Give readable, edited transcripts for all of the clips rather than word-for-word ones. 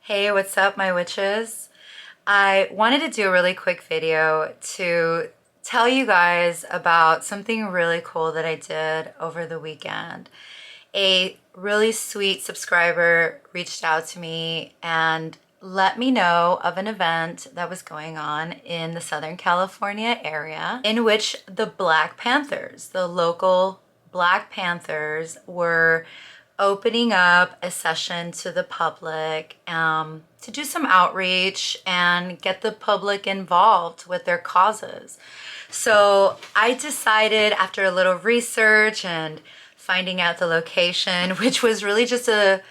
Hey, what's up, my witches? I wanted to do a really quick video to tell you guys about something really cool that I did over the weekend. A really sweet subscriber reached out to me and let me know of an event that was going on in the Southern California area in which the Black Panthers, the local Black Panthers, were opening up a session to the public to do some outreach and get the public involved with their causes. So I decided, after a little research and finding out the location, which was really just a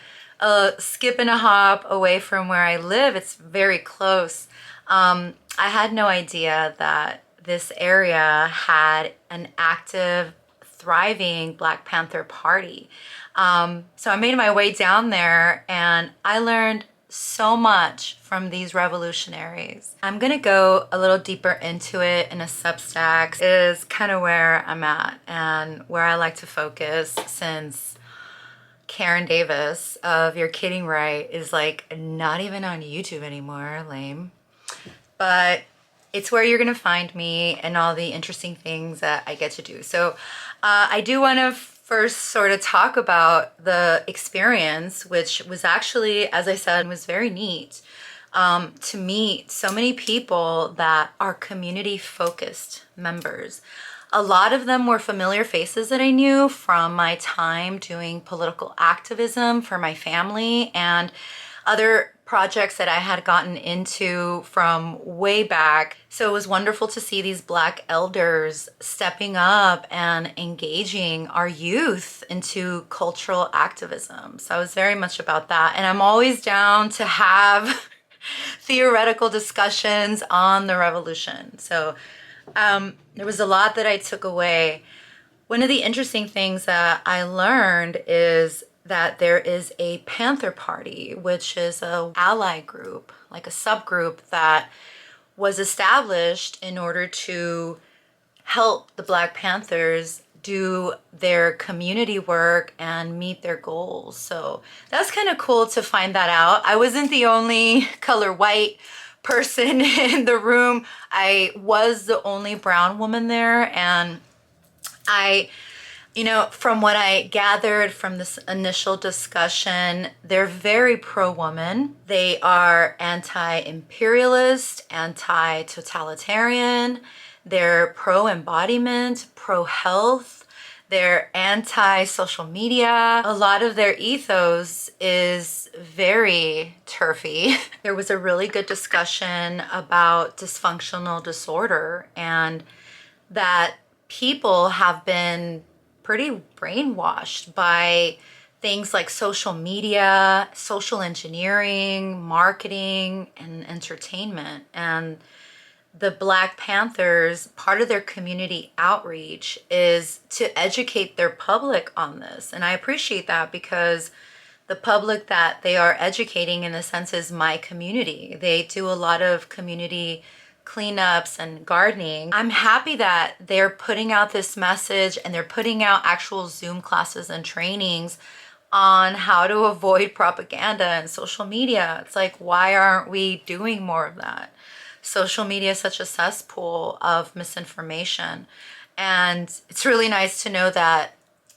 skip and a hop away from where I live. It's very close. I had no idea that this area had an active, thriving Black Panther party. So I made my way down there and I learned so much from these revolutionaries. I'm gonna go a little deeper into it in a Substack. Is kind of where I'm at and where I like to focus, since Karen Davis of You're Kidding Right is like not even on YouTube anymore. Lame. But it's where you're gonna find me and all the interesting things that I get to do. So I do want to first sort of talk about the experience, which was actually, as I said, was very neat to meet so many people that are community focused members. A lot of them were familiar faces that I knew from my time doing political activism for my family and other projects that I had gotten into from way back. So it was wonderful to see these Black elders stepping up and engaging our youth into cultural activism. So I was very much about that. And I'm always down to have theoretical discussions on the revolution. So there was a lot that I took away. One of the interesting things that I learned is that there is a Panther Party, which is a ally group, like a subgroup that was established in order to help the Black Panthers do their community work and meet their goals. So that's kind of cool to find that out. I wasn't the only color white person in the room. I was the only brown woman there, and from what I gathered from this initial discussion, they're very pro-woman. They are anti-imperialist, anti-totalitarian. They're pro-embodiment, pro-health. They're anti-social media. A lot of their ethos is very turfy. There was a really good discussion about dysfunctional disorder and that people have been pretty brainwashed by things like social media, social engineering, marketing, and entertainment. And the Black Panthers, part of their community outreach is to educate their public on this. And I appreciate that, because the public that they are educating, in a sense, is my community. They do a lot of community cleanups and gardening. I'm happy that they're putting out this message and they're putting out actual Zoom classes and trainings on how to avoid propaganda and social media. It's like, why aren't we doing more of that? Social media is such a cesspool of misinformation. And it's really nice to know that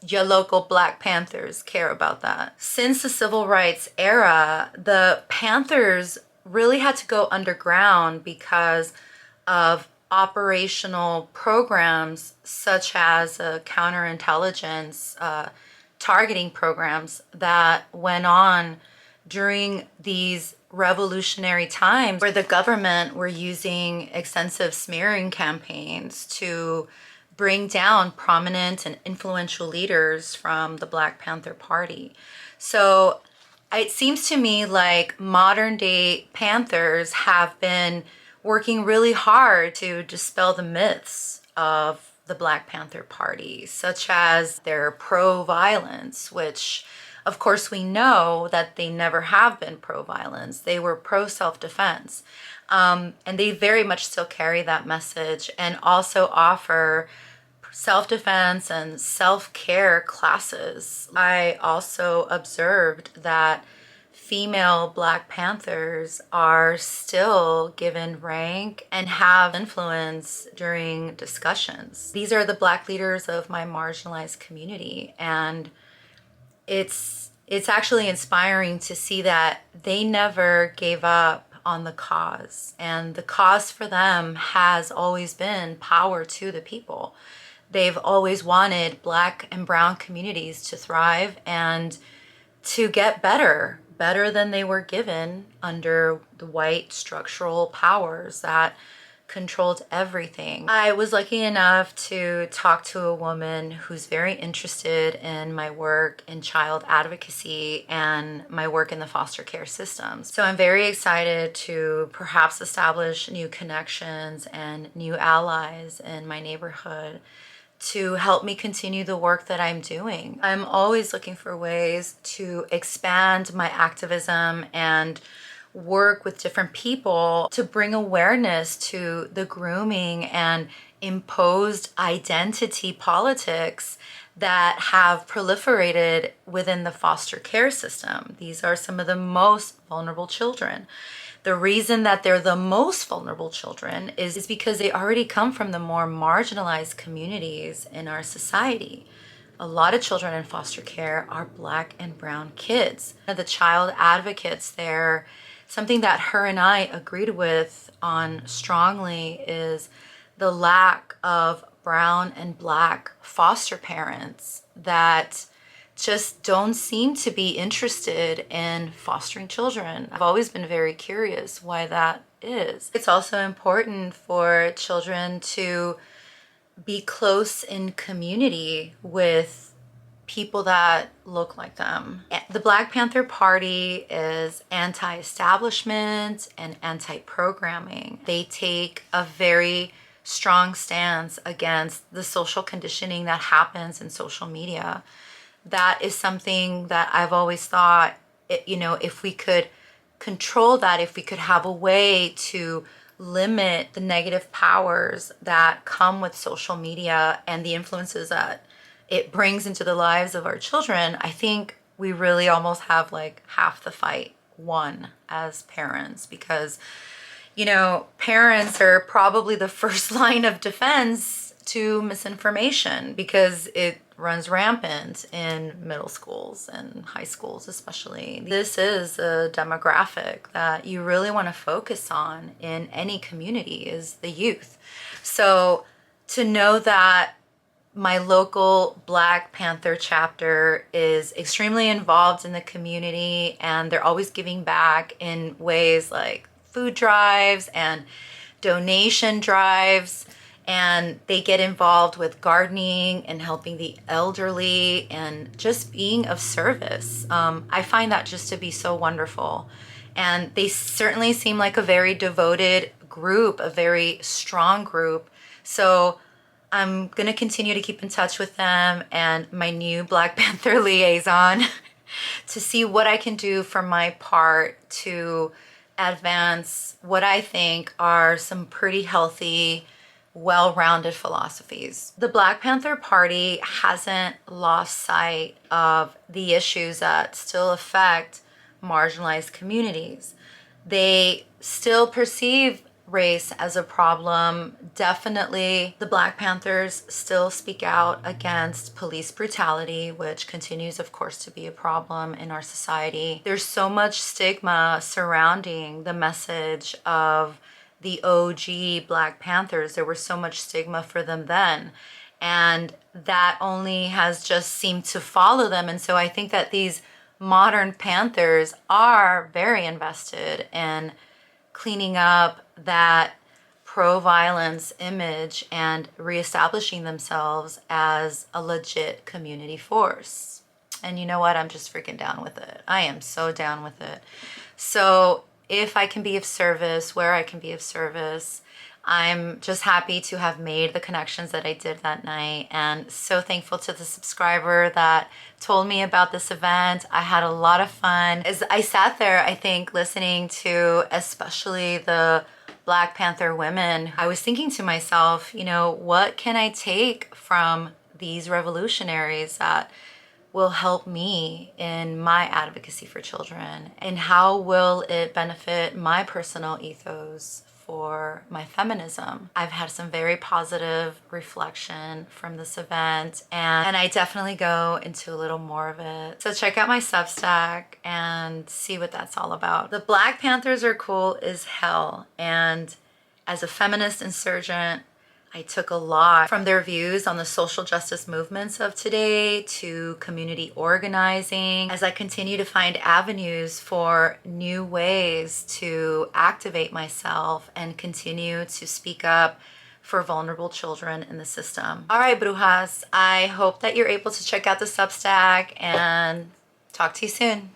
your local Black Panthers care about that. Since the civil rights era, the Panthers really had to go underground because of operational programs such as counterintelligence targeting programs that went on during these revolutionary times, where the government were using extensive smearing campaigns to bring down prominent and influential leaders from the Black Panther Party. So it seems to me like modern day Panthers have been working really hard to dispel the myths of the Black Panther Party, such as their pro-violence, which of course we know that they never have been pro-violence. They were pro-self-defense. And they very much still carry that message, and also offer self-defense and self-care classes. I also observed that female Black Panthers are still given rank and have influence during discussions. These are the Black leaders of my marginalized community, and it's actually inspiring to see that they never gave up on the cause, and the cause for them has always been power to the people. They've always wanted Black and brown communities to thrive and to get better than they were given under the white structural powers that controlled everything. I was lucky enough to talk to a woman who's very interested in my work in child advocacy and my work in the foster care systems. So I'm very excited to perhaps establish new connections and new allies in my neighborhood to help me continue the work that I'm doing. I'm always looking for ways to expand my activism and work with different people to bring awareness to the grooming and imposed identity politics that have proliferated within the foster care system. These are some of the most vulnerable children. The reason that they're the most vulnerable children is because they already come from the more marginalized communities in our society. A lot of children in foster care are Black and brown kids. The child advocates there, something that her and I agreed with on strongly is the lack of brown and Black foster parents that just don't seem to be interested in fostering children. I've always been very curious why that is. It's also important for children to be close in community with people that look like them. The Black Panther Party is anti-establishment and anti-programming. They take a very strong stance against the social conditioning that happens in social media. That is something that I've always thought, if we could control that, if we could have a way to limit the negative powers that come with social media and the influences that it brings into the lives of our children, I think we really almost have like half the fight won as parents, because parents are probably the first line of defense to misinformation, because it runs rampant in middle schools and high schools especially. This is a demographic that you really want to focus on in any community, is the youth. So to know that my local Black Panther chapter is extremely involved in the community, and they're always giving back in ways like food drives and donation drives, and they get involved with gardening and helping the elderly and just being of service. I find that just to be so wonderful. And they certainly seem like a very devoted group, a very strong group. So I'm gonna continue to keep in touch with them and my new Black Panther liaison to see what I can do for my part to advance what I think are some pretty healthy, well-rounded philosophies. The Black Panther Party hasn't lost sight of the issues that still affect marginalized communities. They still perceive race as a problem. Definitely, the Black Panthers still speak out against police brutality, which continues, of course, to be a problem in our society. There's so much stigma surrounding the message of the OG Black Panthers. There was so much stigma for them then, and that only has just seemed to follow them. And so I think that these modern Panthers are very invested in cleaning up that pro-violence image and reestablishing themselves as a legit community force. And you know what? I'm just freaking down with it. I am so down with it. So if I can be of service, where I can be of service, I'm just happy to have made the connections that I did that night, and so thankful to the subscriber that told me about this event. I had a lot of fun. As I sat there, I think, listening to especially the Black Panther women, I was thinking to myself, what can I take from these revolutionaries that will help me in my advocacy for children? And how will it benefit my personal ethos for my feminism? I've had some very positive reflection from this event, and I definitely go into a little more of it. So check out my Substack and see what that's all about. The Black Panthers are cool as hell, and as a feminist insurgent, I took a lot from their views on the social justice movements of today to community organizing as I continue to find avenues for new ways to activate myself and continue to speak up for vulnerable children in the system. All right, brujas, I hope that you're able to check out the Substack and talk to you soon.